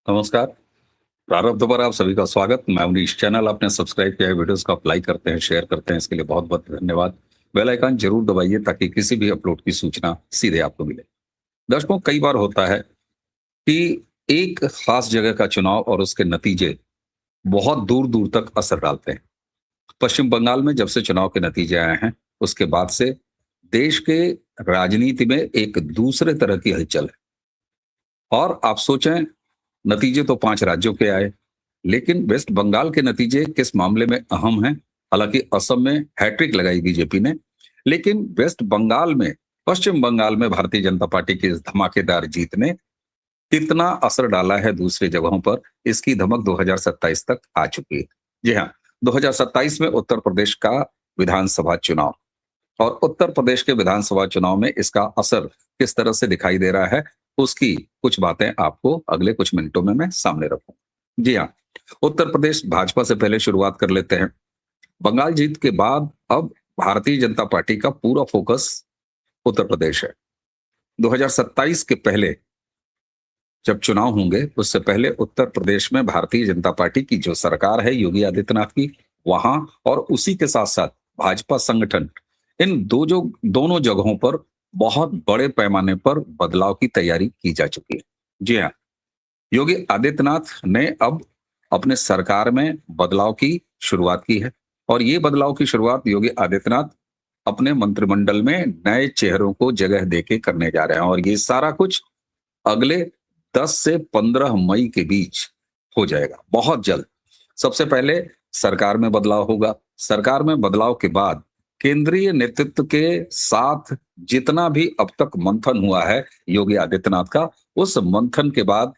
नमस्कार। प्रारब्ध पर आप सभी का स्वागत। मैं मनीष। चैनल आपने सब्सक्राइब किया है, वीडियोस को आप लाइक करते हैं, शेयर करते हैं, इसके लिए बहुत बहुत धन्यवाद। बेल आइकन जरूर दबाइए ताकि किसी भी अपलोड की सूचना सीधे आपको मिले। दर्शकों, कई बार होता है कि एक खास जगह का चुनाव और उसके नतीजे बहुत दूर दूर तक असर डालते हैं। पश्चिम बंगाल में जब से चुनाव के नतीजे आए हैं, उसके बाद से देश के राजनीति में एक दूसरे तरह की हलचल है। और आप सोचें, नतीजे तो 5 राज्यों के आए, लेकिन वेस्ट बंगाल के नतीजे किस मामले में अहम हैं? हालांकि असम में हैट्रिक लगाई बीजेपी ने, लेकिन वेस्ट बंगाल में, पश्चिम बंगाल में भारतीय जनता पार्टी की इस धमाकेदार जीत ने कितना असर डाला है दूसरी जगहों पर, इसकी धमक 2027 तक आ चुकी है। जी हाँ, 2027 में उत्तर प्रदेश का विधानसभा चुनाव, और उत्तर प्रदेश के विधानसभा चुनाव में इसका असर किस तरह से दिखाई दे रहा है, उसकी कुछ बातें आपको अगले कुछ मिनटों में मैं सामने रखूं। जी हाँ, उत्तर प्रदेश भाजपा से पहले शुरुआत कर लेते हैं। बंगाल जीत के बाद अब भारतीय जनता पार्टी का पूरा फोकस उत्तर प्रदेश है। 2027 के पहले जब चुनाव होंगे, उससे पहले उत्तर प्रदेश में भारतीय जनता पार्टी की जो सरकार है योगी आदित्यनाथ की, वहां और उसी के साथ साथ भाजपा संगठन, इन दोनों जगहों पर बहुत बड़े पैमाने पर बदलाव की तैयारी की जा चुकी है। जी हाँ, योगी आदित्यनाथ ने अब अपने सरकार में बदलाव की शुरुआत की है, और ये बदलाव की शुरुआत योगी आदित्यनाथ अपने मंत्रिमंडल में नए चेहरों को जगह देके करने जा रहे हैं, और ये सारा कुछ अगले 10 से 15 मई के बीच हो जाएगा, बहुत जल्द। सबसे पहले सरकार में बदलाव होगा। सरकार में बदलाव के बाद केंद्रीय नेतृत्व के साथ जितना भी अब तक मंथन हुआ है योगी आदित्यनाथ का, उस मंथन के बाद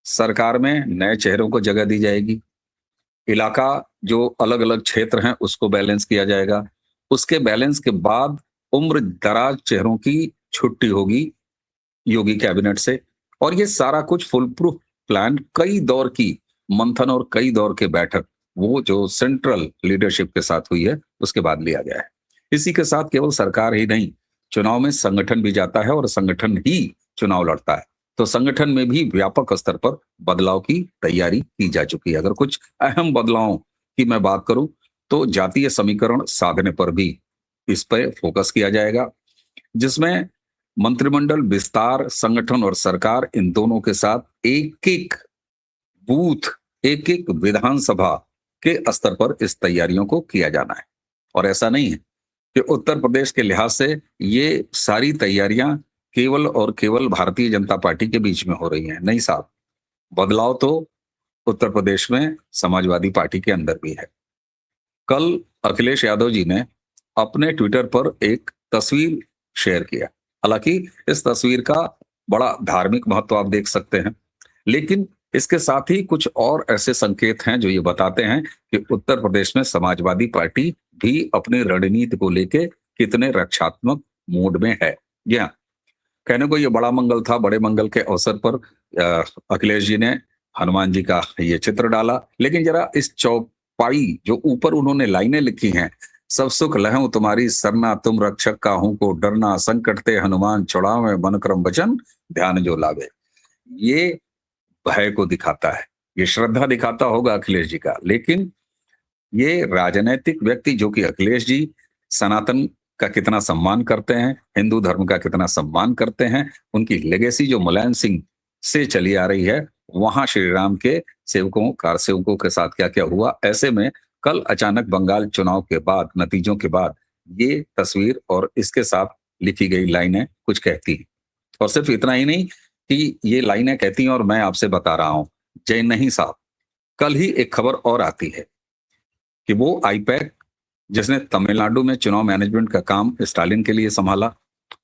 सरकार में नए चेहरों को जगह दी जाएगी। इलाका, जो अलग अलग क्षेत्र हैं, उसको बैलेंस किया जाएगा। उसके बैलेंस के बाद उम्र दराज चेहरों की छुट्टी होगी योगी कैबिनेट से, और ये सारा कुछ फुल प्रूफ प्लान, कई दौर की मंथन और कई दौर के बैठक, वो जो सेंट्रल लीडरशिप के साथ हुई है, उसके बाद लिया गया है। इसी के साथ केवल सरकार ही नहीं, चुनाव में संगठन भी जाता है और संगठन ही चुनाव लड़ता है। तो संगठन में भी व्यापक स्तर पर बदलाव की तैयारी की जा चुकी है। अगर कुछ अहम बदलावों की मैं बात करूं, तो जातीय समीकरण साधने पर भी इस पर फोकस किया जाएगा, जिसमें मंत्रिमंडल विस्तार, संगठन और सरकार, इन दोनों के साथ एक एक बूथ, एक एक विधानसभा के स्तर पर इस तैयारियों को किया जाना है। और ऐसा नहीं है कि उत्तर प्रदेश के लिहाज से ये सारी तैयारियां केवल और केवल भारतीय जनता पार्टी के बीच में हो रही हैं। नहीं साहब, बदलाव तो उत्तर प्रदेश में समाजवादी पार्टी के अंदर भी है। कल अखिलेश यादव जी ने अपने ट्विटर पर एक तस्वीर शेयर किया। हालांकि इस तस्वीर का बड़ा धार्मिक महत्व आप देख सकते हैं, लेकिन इसके साथ ही कुछ और ऐसे संकेत हैं जो ये बताते हैं कि उत्तर प्रदेश में समाजवादी पार्टी भी अपनी रणनीति को लेके कितने रक्षात्मक मोड में है। जी हाँ, कहने को ये बड़ा मंगल था। बड़े मंगल के अवसर पर अखिलेश जी ने हनुमान जी का ये चित्र डाला, लेकिन जरा इस चौपाई जो ऊपर उन्होंने लाइनें लिखी हैं, सब सुख लहूं तुम्हारी सरना, तुम रक्षक काहू को डरना, संकट ते हनुमान छुड़ावे, मन क्रम वचन ध्यान जो लावे, ये भय को दिखाता है, ये श्रद्धा दिखाता होगा अखिलेश जी का। लेकिन ये राजनैतिक व्यक्ति जो कि अखिलेश जी सनातन का कितना सम्मान करते हैं, हिंदू धर्म का कितना सम्मान करते हैं, उनकी लेगेसी जो मुलायम सिंह से चली आ रही है, वहां श्री राम के सेवकों, कार सेवकों के साथ क्या क्या हुआ, ऐसे में कल अचानक बंगाल चुनाव के बाद, नतीजों के बाद, ये तस्वीर और इसके साथ लिखी गई लाइनें कुछ कहती हैं। और सिर्फ इतना ही नहीं कि ये लाइनें कहती हैं और मैं आपसे बता रहा हूं, जय नहीं साहब, कल ही एक खबर और आती है कि वो आईपैक, जिसने तमिलनाडु में चुनाव मैनेजमेंट का काम स्टालिन के लिए संभाला,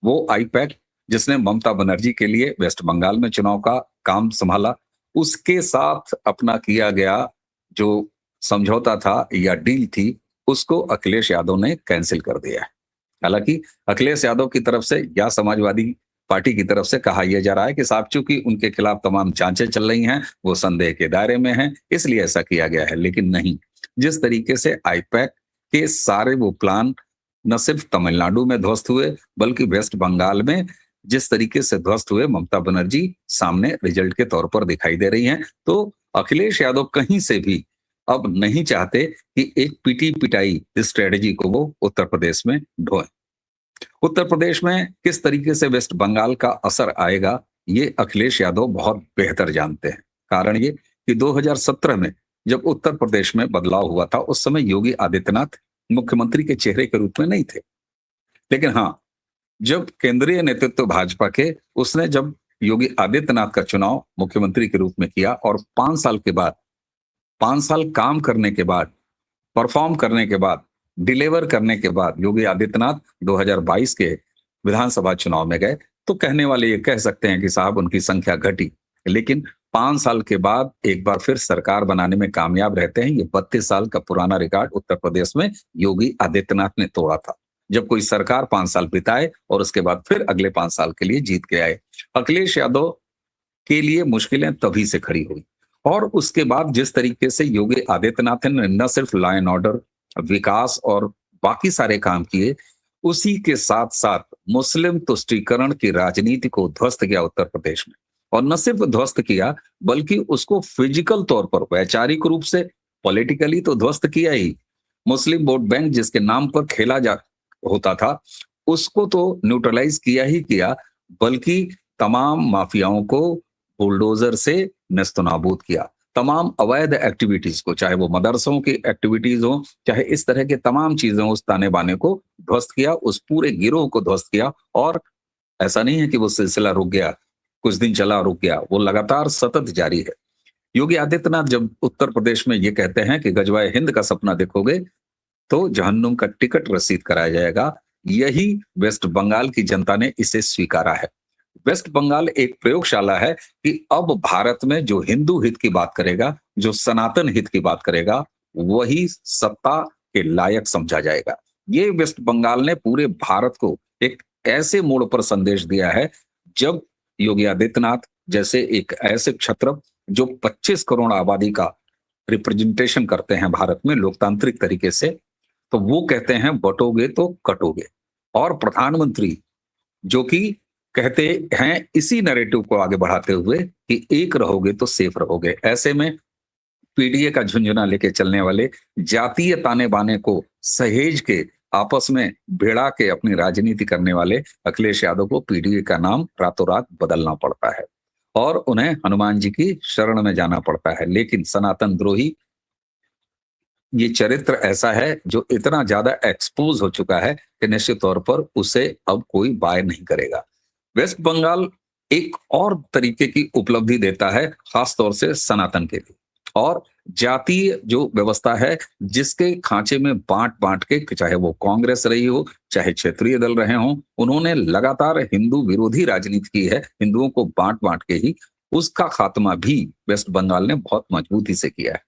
वो आईपैक जिसने ममता बनर्जी के लिए वेस्ट बंगाल में चुनाव का काम संभाला, उसके साथ अपना किया गया जो समझौता था या डील थी, उसको अखिलेश यादव ने कैंसिल कर दिया है। हालांकि अखिलेश यादव की तरफ से या समाजवादी पार्टी की तरफ से कहा यह जा रहा है कि साहब चूंकि उनके खिलाफ तमाम जांचें चल रही हैं, वो संदेह के दायरे में हैं, इसलिए ऐसा किया गया है। लेकिन नहीं, जिस तरीके से आईपैक के सारे वो प्लान न सिर्फ तमिलनाडु में ध्वस्त हुए, बल्कि वेस्ट बंगाल में जिस तरीके से ध्वस्त हुए ममता बनर्जी सामने रिजल्ट के तौर पर दिखाई दे रही हैं। तो अखिलेश यादव कहीं से भी अब नहीं चाहते कि एक पीटी पिटाई स्ट्रेटेजी को वो उत्तर प्रदेश में ढोएं। उत्तर प्रदेश में किस तरीके से वेस्ट बंगाल का असर आएगा, ये अखिलेश यादव बहुत बेहतर जानते हैं। कारण ये कि 2017 में जब उत्तर प्रदेश में बदलाव हुआ था, उस समय योगी आदित्यनाथ मुख्यमंत्री के चेहरे के रूप में नहीं थे। लेकिन हाँ, जब केंद्रीय नेतृत्व भाजपा के, उसने जब योगी आदित्यनाथ का चुनाव मुख्यमंत्री के रूप में किया और 5 साल के बाद, 5 साल काम करने के बाद, परफॉर्म करने के बाद, डिलीवर करने के बाद योगी आदित्यनाथ 2022 के विधानसभा चुनाव में गए, तो कहने वाले ये कह सकते हैं कि साहब उनकी संख्या घटी। लेकिन 5 साल के बाद एक बार फिर सरकार बनाने में कामयाब रहते हैं। ये 32 साल का पुराना रिकॉर्ड उत्तर प्रदेश में योगी आदित्यनाथ ने तोड़ा था। जब कोई सरकार 5 साल बिताए और उसके बाद फिर अगले 5 साल के लिए जीत के आए। अखिलेश यादव के लिए मुश्किलें तभी से खड़ी हुई। और उसके बाद जिस तरीके से योगी आदित्यनाथ ने न सिर्फ लॉ एंड ऑर्डर, विकास और बाकी सारे काम किए, उसी के साथ साथ मुस्लिम तुष्टीकरण की राजनीति को ध्वस्त किया उत्तर प्रदेश में। और न सिर्फ ध्वस्त किया, बल्कि उसको फिजिकल तौर पर, वैचारिक रूप से, पॉलिटिकली तो ध्वस्त किया ही। मुस्लिम वोट बैंक जिसके नाम पर खेला जा होता था, उसको तो न्यूट्रलाइज किया ही किया, बल्कि तमाम माफियाओं को बुलडोजर से नेस्तनाबूद किया। तमाम अवैध एक्टिविटीज को, चाहे वो मदरसों की एक्टिविटीज हो, चाहे इस तरह के तमाम चीजें, उस ताने बाने को ध्वस्त किया, उस पूरे गिरोह को ध्वस्त किया। और ऐसा नहीं है कि वो सिलसिला रुक गया, कुछ दिन चला रुक गया, वो लगातार सतत जारी है। योगी आदित्यनाथ जब उत्तर प्रदेश में ये कहते हैं कि गजवाए हिंद का सपना देखोगे तो जहन्नुम का टिकट रसीद कराया जाएगा, यही वेस्ट बंगाल की जनता ने इसे स्वीकारा है। वेस्ट बंगाल एक प्रयोगशाला है कि अब भारत में जो हिंदू हित की बात करेगा, जो सनातन हित की बात करेगा, वही सत्ता के लायक समझा जाएगा। ये वेस्ट बंगाल ने पूरे भारत को एक ऐसे मोड़ पर संदेश दिया है, जब योगी आदित्यनाथ जैसे एक ऐसे क्षत्रप जो 25 करोड़ आबादी का रिप्रेजेंटेशन करते हैं भारत में लोकतांत्रिक तरीके से, तो वो कहते हैं बटोगे तो कटोगे। और प्रधानमंत्री जो कि कहते हैं इसी नैरेटिव को आगे बढ़ाते हुए कि एक रहोगे तो सेफ रहोगे। ऐसे में पीडीए का झुंझुना लेके चलने वाले, जातीय ताने बाने को सहेज के आपस में भिड़ा के अपनी राजनीति करने वाले अखिलेश यादव को पीडीए का नाम रातों रात बदलना पड़ता है और उन्हें हनुमान जी की शरण में जाना पड़ता है। लेकिन सनातन द्रोही ये चरित्र ऐसा है जो इतना ज्यादा एक्सपोज हो चुका है कि निश्चित तौर पर उसे अब कोई बाय नहीं करेगा। वेस्ट बंगाल एक और तरीके की उपलब्धि देता है, खास तौर से सनातन के लिए। और जातीय जो व्यवस्था है, जिसके खांचे में बांट बांट के, चाहे वो कांग्रेस रही हो, चाहे क्षेत्रीय दल रहे हों, उन्होंने लगातार हिंदू विरोधी राजनीति की है, हिंदुओं को बांट बांट के ही। उसका खात्मा भी वेस्ट बंगाल ने बहुत मजबूती से किया है।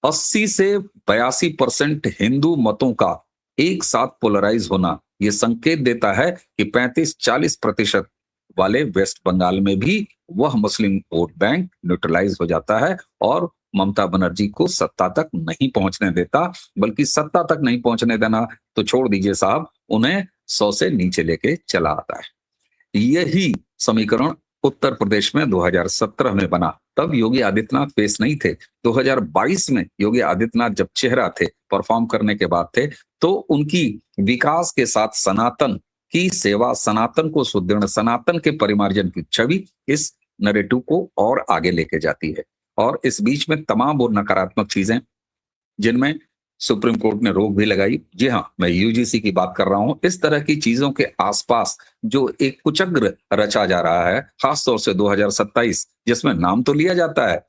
80 से 82% हिंदू मतों का एक साथ पोलराइज होना यह संकेत देता है कि 35-40% वाले वेस्ट बंगाल में भी वह मुस्लिम वोट बैंक न्यूट्रलाइज हो जाता है और ममता बनर्जी को सत्ता तक नहीं पहुंचने देता। बल्कि सत्ता तक नहीं पहुंचने देना तो छोड़ दीजिए साहब, उन्हें 100 से नीचे लेके चला आता है। यही समीकरण उत्तर प्रदेश में 2017 में बना। तब योगी आदित्यनाथ फेस नहीं थे। 2022 में योगी आदित्यनाथ जब चेहरा थे, परफॉर्म करने के बाद थे, तो उनकी विकास के साथ सनातन की सेवा, सनातन को सुदृढ़, सनातन के परिमार्जन की छवि इस नैरेटिव को और आगे लेके जाती है। और इस बीच में तमाम वो नकारात्मक चीजें जिनमें सुप्रीम कोर्ट ने रोक भी लगाई, जी हाँ, मैं यूजीसी की बात कर रहा हूं, इस तरह की चीजों के आसपास जो एक कुचक्र रचा जा रहा है, खासतौर से 2027, जिसमें नाम तो लिया जाता है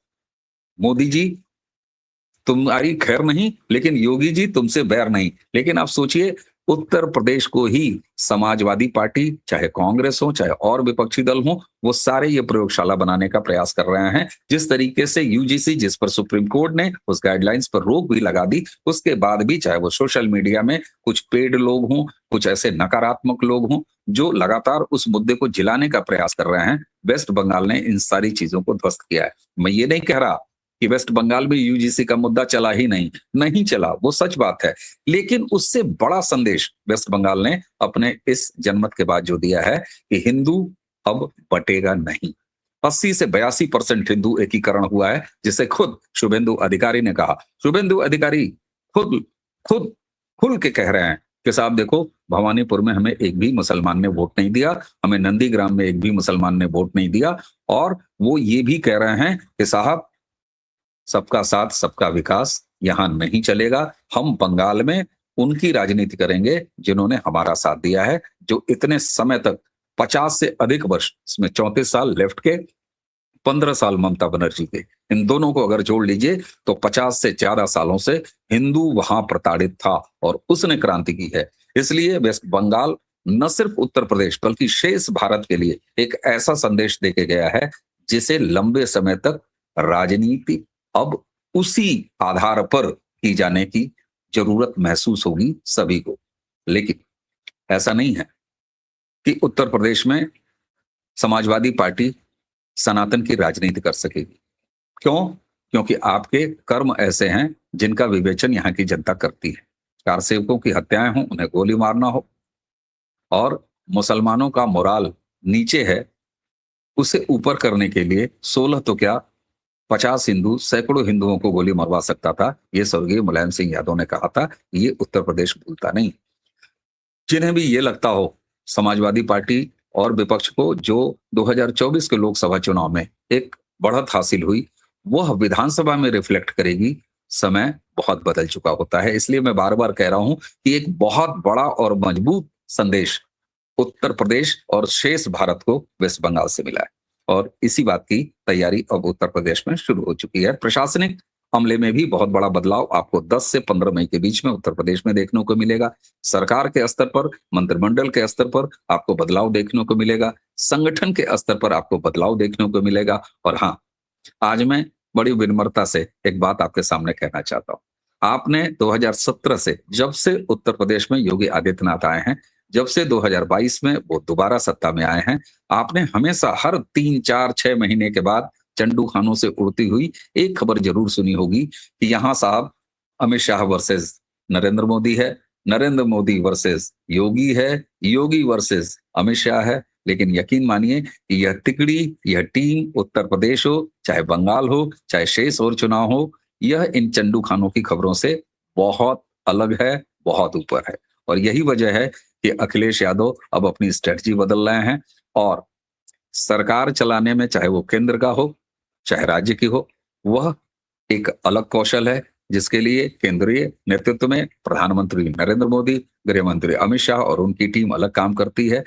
मोदी जी तुम्हारी खैर नहीं, लेकिन योगी जी तुमसे बैर नहीं। लेकिन आप सोचिए, उत्तर प्रदेश को ही समाजवादी पार्टी, चाहे कांग्रेस हो, चाहे और विपक्षी दल हो, वो सारे ये प्रयोगशाला बनाने का प्रयास कर रहे हैं। जिस तरीके से यूजीसी, जिस पर सुप्रीम कोर्ट ने उस गाइडलाइंस पर रोक भी लगा दी, उसके बाद भी चाहे वो सोशल मीडिया में कुछ पेड लोग हों, कुछ ऐसे नकारात्मक लोग हों जो लगातार उस मुद्दे को जिलाने का प्रयास कर रहे हैं, वेस्ट बंगाल ने इन सारी चीजों को ध्वस्त किया है। मैं ये नहीं कह रहा कि वेस्ट बंगाल में यूजीसी का मुद्दा चला ही नहीं, नहीं चला, वो सच बात है। लेकिन उससे बड़ा संदेश वेस्ट बंगाल ने अपने इस जनमत के बाद जो दिया है कि हिंदू अब बटेगा नहीं। 80 से 82% हिंदू एकीकरण हुआ है, जिसे खुद शुभेंदु अधिकारी ने कहा। शुभेंदु अधिकारी खुद खुद खुल के कह रहे हैं कि साहब देखो, भवानीपुर में हमें एक भी मुसलमान ने वोट नहीं दिया, हमें नंदीग्राम में एक भी मुसलमान ने वोट नहीं दिया, और वो ये भी कह रहे हैं कि साहब सबका साथ सबका विकास यहां नहीं चलेगा। हम बंगाल में उनकी राजनीति करेंगे जिन्होंने हमारा साथ दिया है, जो इतने समय तक 50 से अधिक वर्ष, इसमें 34 साल लेफ्ट के, 15 साल ममता बनर्जी के, इन दोनों को अगर जोड़ लीजिए तो 50 से ज्यादा सालों से हिंदू वहां प्रताड़ित था और उसने क्रांति की है। इसलिए वेस्ट बंगाल न सिर्फ उत्तर प्रदेश बल्कि शेष भारत के लिए एक ऐसा संदेश देके गया है जिसे लंबे समय तक राजनीति अब उसी आधार पर की जाने की जरूरत महसूस होगी सभी को। लेकिन ऐसा नहीं है कि उत्तर प्रदेश में समाजवादी पार्टी सनातन की राजनीति कर सकेगी। क्यों? क्योंकि आपके कर्म ऐसे हैं जिनका विवेचन यहाँ की जनता करती है। कारसेवकों की हत्याएं हों, उन्हें गोली मारना हो, और मुसलमानों का मोराल नीचे है, उसे ऊपर करने के लिए 16 तो क्या 50 हिंदू सैकड़ों हिंदुओं को गोली मरवा सकता था। ये स्वर्गीय मुलायम सिंह यादव ने कहा था। ये उत्तर प्रदेश भूलता नहीं। जिन्हें भी ये लगता हो समाजवादी पार्टी और विपक्ष को, जो 2024 के लोकसभा चुनाव में एक बढ़त हासिल हुई, वह विधानसभा में रिफ्लेक्ट करेगी। समय बहुत बदल चुका होता है। इसलिए मैं बार बार कह रहा हूं कि एक बहुत बड़ा और मजबूत संदेश उत्तर प्रदेश और शेष भारत को वेस्ट बंगाल से मिला है, और इसी बात की तैयारी अब उत्तर प्रदेश में शुरू हो चुकी है। प्रशासनिक अमले में भी बहुत बड़ा बदलाव आपको 10 से 15 मई के बीच में उत्तर प्रदेश में देखने को मिलेगा। सरकार के स्तर पर, मंत्रिमंडल के स्तर पर आपको बदलाव देखने को मिलेगा। संगठन के स्तर पर आपको बदलाव देखने को मिलेगा। और हाँ, आज मैं बड़ी विनम्रता से एक बात आपके सामने कहना चाहता हूं। आपने 2017 से, जब से उत्तर प्रदेश में योगी आदित्यनाथ आए हैं, जब से 2022 में वो दोबारा सत्ता में आए हैं, आपने हमेशा हर 3, 4, 6 महीने के बाद चंडू खानों से उड़ती हुई एक खबर जरूर सुनी होगी कि यहां साहब अमित शाह वर्सेस नरेंद्र मोदी है, नरेंद्र मोदी वर्सेस योगी है, योगी वर्सेस अमित शाह है। लेकिन यकीन मानिए कि यह तिकड़ी, यह टीम, उत्तर प्रदेश हो, चाहे बंगाल हो, चाहे शेष और चुनाव हो, यह इन चंडू खानों की खबरों से बहुत अलग है, बहुत ऊपर है। और यही वजह है कि अखिलेश यादव अब अपनी स्ट्रेटजी बदल रहे हैं, और सरकार चलाने में, चाहे वो केंद्र का हो चाहे राज्य की हो, वह एक अलग कौशल है जिसके लिए केंद्रीय नेतृत्व में प्रधानमंत्री नरेंद्र मोदी, गृह मंत्री अमित शाह और उनकी टीम अलग काम करती है।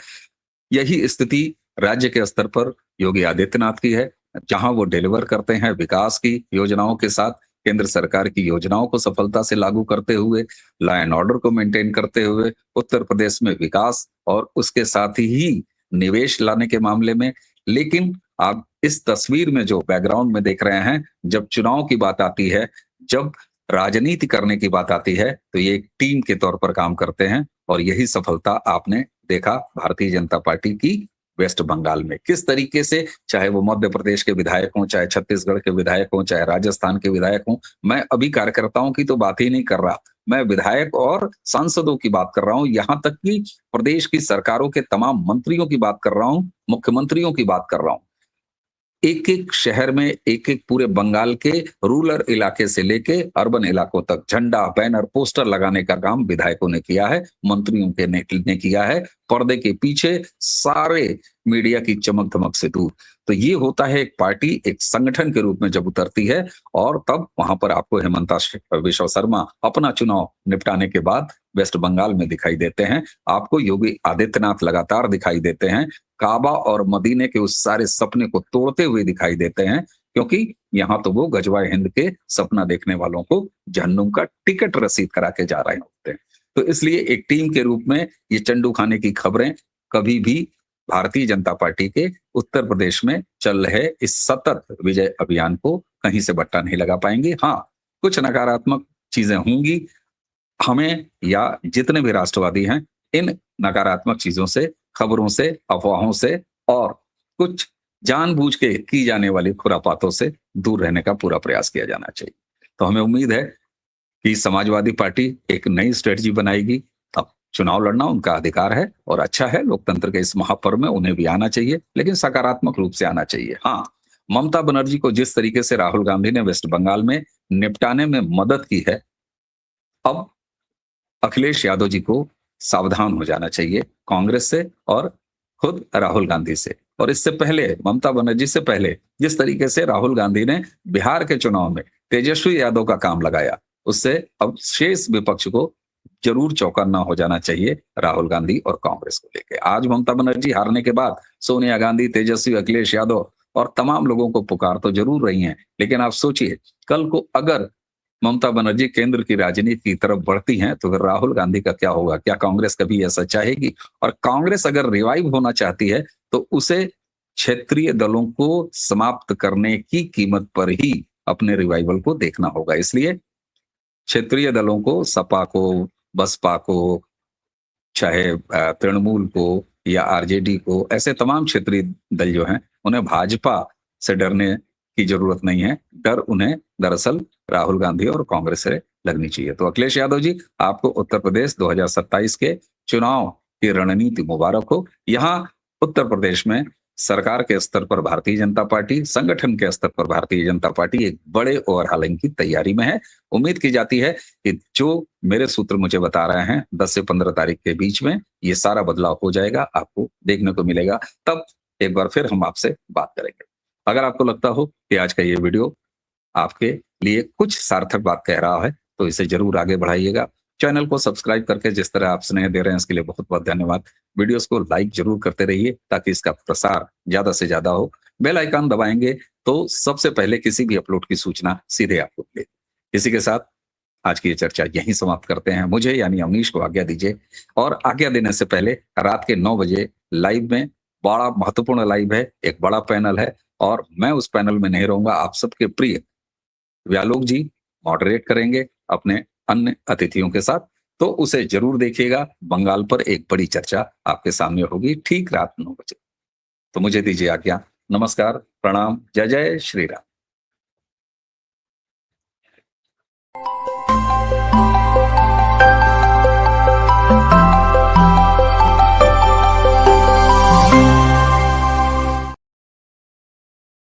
यही स्थिति राज्य के स्तर पर योगी आदित्यनाथ की है, जहां वो डिलीवर करते हैं विकास की योजनाओं के साथ, केंद्र सरकार की योजनाओं को सफलता से लागू करते हुए, लॉ एंड ऑर्डर को मेंटेन करते हुए उत्तर प्रदेश में विकास और उसके साथ ही निवेश लाने के मामले में। लेकिन आप इस तस्वीर में जो बैकग्राउंड में देख रहे हैं, जब चुनाव की बात आती है, जब राजनीति करने की बात आती है, तो ये एक टीम के तौर पर काम करते हैं। और यही सफलता आपने देखा भारतीय जनता पार्टी की वेस्ट बंगाल में किस तरीके से, चाहे वो मध्य प्रदेश के विधायक हों, चाहे छत्तीसगढ़ के विधायक हों, चाहे राजस्थान के विधायक हों। मैं अभी कार्यकर्ताओं की तो बात ही नहीं कर रहा, मैं विधायक और सांसदों की बात कर रहा हूं, यहां तक कि प्रदेश की सरकारों के तमाम मंत्रियों की बात कर रहा हूं, मुख्यमंत्रियों की बात कर रहा हूं। एक एक शहर में, एक एक पूरे बंगाल के रूरल इलाके से लेके अर्बन इलाकों तक झंडा, बैनर, पोस्टर लगाने का काम विधायकों ने किया है, मंत्रियों के ने किया है, पर्दे के पीछे सारे मीडिया की चमक धमक से दूर। तो ये होता है एक पार्टी एक संगठन के रूप में जब उतरती है, और तब वहां पर आपको हेमंता विश्व शर्मा अपना चुनाव निपटाने के बाद वेस्ट बंगाल में दिखाई देते हैं, आपको योगी आदित्यनाथ लगातार दिखाई देते हैं, काबा और मदीने के उस सारे सपने को तोड़ते हुए दिखाई देते हैं, क्योंकि यहाँ तो वो गजवाए हिंद के सपना देखने वालों को जहन्नुम का टिकट रसीद करा के जा रहे होते हैं। तो इसलिए एक टीम के रूप में ये चंडू खाने की खबरें कभी भी भारतीय जनता पार्टी के उत्तर प्रदेश में चल रहे इस सतत विजय अभियान को कहीं से बट्टा नहीं लगा पाएंगे। हाँ, कुछ नकारात्मक चीजें होंगी, हमें या जितने भी राष्ट्रवादी हैं इन नकारात्मक चीजों से, खबरों से, अफवाहों से और कुछ जानबूझ के की जाने वाली खुरापातों से दूर रहने का पूरा प्रयास किया जाना चाहिए। तो हमें उम्मीद है कि समाजवादी पार्टी एक नई स्ट्रेटजी बनाएगी। अब चुनाव लड़ना उनका अधिकार है और अच्छा है, लोकतंत्र के इस महापर्व में उन्हें भी आना चाहिए, लेकिन सकारात्मक रूप से आना चाहिए। हाँ, ममता बनर्जी को जिस तरीके से राहुल गांधी ने वेस्ट बंगाल में निपटाने में मदद की है, अब अखिलेश यादव जी को सावधान हो जाना चाहिए कांग्रेस से और खुद राहुल गांधी से। और इससे पहले, ममता बनर्जी से पहले, जिस तरीके से राहुल गांधी ने बिहार के चुनाव में तेजस्वी यादव का काम लगाया, उससे अब शेष विपक्ष को जरूर चौकन्ना हो जाना चाहिए राहुल गांधी और कांग्रेस को लेकर। आज ममता बनर्जी हारने के बाद सोनिया गांधी, तेजस्वी, अखिलेश यादव और तमाम लोगों को पुकार तो जरूर रही हैं, लेकिन आप सोचिए, कल को अगर ममता बनर्जी केंद्र की राजनीति की तरफ बढ़ती हैं तो फिर राहुल गांधी का क्या होगा? क्या कांग्रेस कभी ऐसा चाहेगी? और कांग्रेस अगर रिवाइव होना चाहती है तो उसे क्षेत्रीय दलों को समाप्त करने की कीमत पर ही अपने रिवाइवल को देखना होगा। इसलिए क्षेत्रीय दलों को, सपा को, बसपा को, चाहे तृणमूल को या आरजेडी को, ऐसे तमाम क्षेत्रीय दल जो हैं, उन्हें भाजपा से डरने की जरूरत नहीं है। डर उन्हें दरअसल राहुल गांधी और कांग्रेस से लगनी चाहिए। तो अखिलेश यादव जी, आपको उत्तर प्रदेश 2027 के चुनाव की रणनीति मुबारक हो। यहाँ उत्तर प्रदेश में सरकार के स्तर पर भारतीय जनता पार्टी, संगठन के स्तर पर भारतीय जनता पार्टी एक बड़े ओवरहालिंग की तैयारी में है। उम्मीद की जाती है कि जो मेरे सूत्र मुझे बता रहे हैं 10 से 15 तारीख के बीच में ये सारा बदलाव हो जाएगा, आपको देखने को मिलेगा। तब एक बार फिर हम आपसे बात करेंगे। अगर आपको लगता हो कि आज का ये वीडियो आपके लिए कुछ सार्थक बात कह रहा है तो इसे जरूर आगे बढ़ाइएगा। चैनल को सब्सक्राइब करके जिस तरह आप स्नेह दे रहे हैं इसके लिए बहुत बहुत धन्यवाद। वीडियोस को लाइक जरूर करते रहिए ताकि इसका प्रसार ज्यादा से ज्यादा हो। बेल आइकन दबाएंगे तो सबसे पहले किसी भी अपलोड की सूचना सीधे आपको मिलेगी। इसी के साथ आज की ये चर्चा यहीं समाप्त करते हैं। मुझे यानी अवनीश को आज्ञा दीजिए, और आज्ञा देने से पहले रात के 9 बजे लाइव में, बड़ा महत्वपूर्ण लाइव है, एक बड़ा पैनल है और मैं उस पैनल में नहीं रहूंगा। आप सबके प्रिय व्यालोक जी मॉडरेट करेंगे अपने अन्य अतिथियों के साथ, तो उसे जरूर देखिएगा। बंगाल पर एक बड़ी चर्चा आपके सामने होगी ठीक रात 9 बजे। तो मुझे दीजिए आज्ञा। नमस्कार, प्रणाम, जय जय श्री राम।